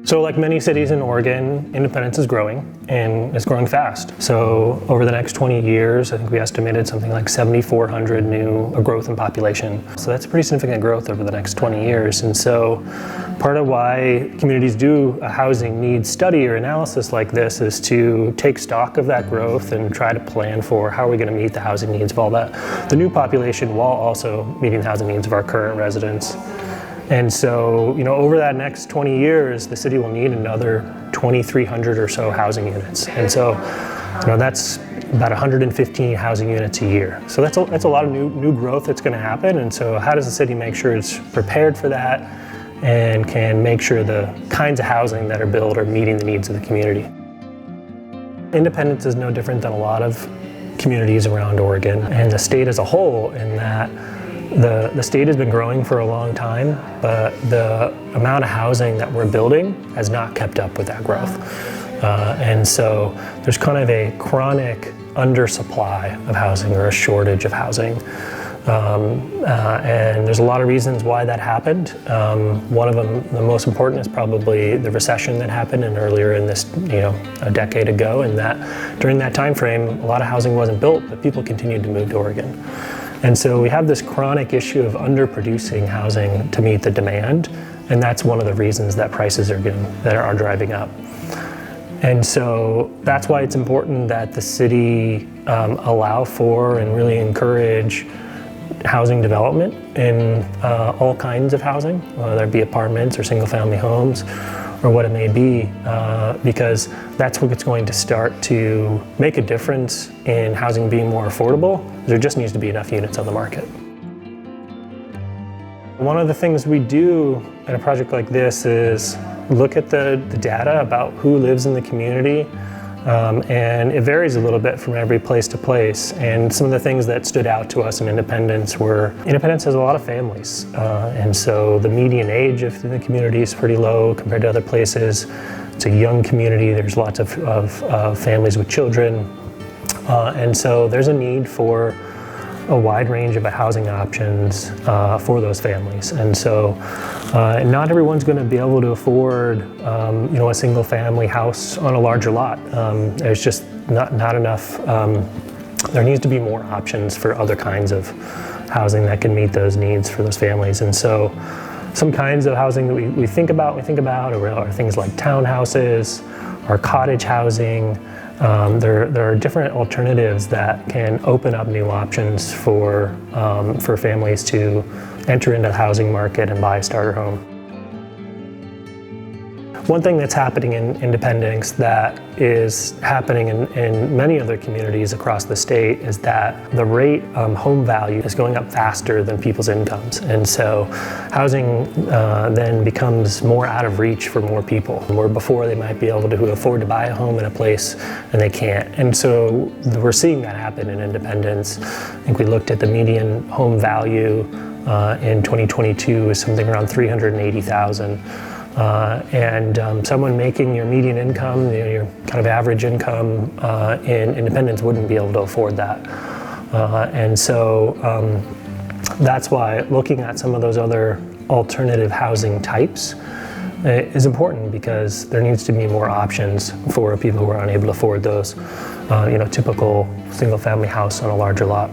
So like many cities in Oregon, Independence is growing and it's growing fast. So over the next 20 years, I think we estimated something like 7,400 new growth in population. So that's pretty significant growth over the next 20 years. And so part of why communities do a housing needs study or analysis like this is to take stock of that growth and try to plan for how are we going to meet the housing needs of all the new population while also meeting the housing needs of our current residents. And so, over that next 20 years, the city will need another 2,300 or so housing units. And so, that's about 115 housing units a year. So that's a lot of new growth that's going to happen. And so how does the city make sure it's prepared for that and can make sure the kinds of housing that are built are meeting the needs of the community? Independence is no different than a lot of communities around Oregon and the state as a whole, in that the state has been growing for a long time, but the amount of housing that we're building has not kept up with that growth. And so there's kind of a chronic undersupply of housing, or a shortage of housing. And there's a lot of reasons why that happened. One of them, the most important, is probably the recession that happened earlier in this, a decade ago, and that during that time frame, a lot of housing wasn't built, but people continued to move to Oregon. And so we have this chronic issue of underproducing housing to meet the demand, and that's one of the reasons that prices are driving up. And so that's why it's important that the city allow for and really encourage housing development in all kinds of housing, whether it be apartments or single-family homes or what it may be, because that's what's going to start to make a difference in housing being more affordable. There just needs to be enough units on the market. One of the things we do in a project like this is look at the data about who lives in the community, and it varies a little bit from every place to place. And some of the things that stood out to us in Independence were, Independence has a lot of families, and so the median age of the community is pretty low compared to other places. It's a young community, there's lots of families with children, and so there's a need for a wide range of housing options for those families. And so not everyone's going to be able to afford a single family house on a larger lot. There's just not enough. There needs to be more options for other kinds of housing that can meet those needs for those families. And so some kinds of housing that we think about are things like townhouses or cottage housing. There are different alternatives that can open up new options for families to enter into the housing market and buy a starter home. One thing that's happening in Independence that is happening in many other communities across the state is that the rate home value is going up faster than people's incomes. And so housing then becomes more out of reach for more people, where before they might be able to afford to buy a home in a place and they can't. And so we're seeing that happen in Independence. I think we looked at the median home value in 2022 is something around $380,000. And someone making your median income, your kind of average income in Independence wouldn't be able to afford that. And so that's why looking at some of those other alternative housing types is important, because there needs to be more options for people who are unable to afford those, typical single family house on a larger lot.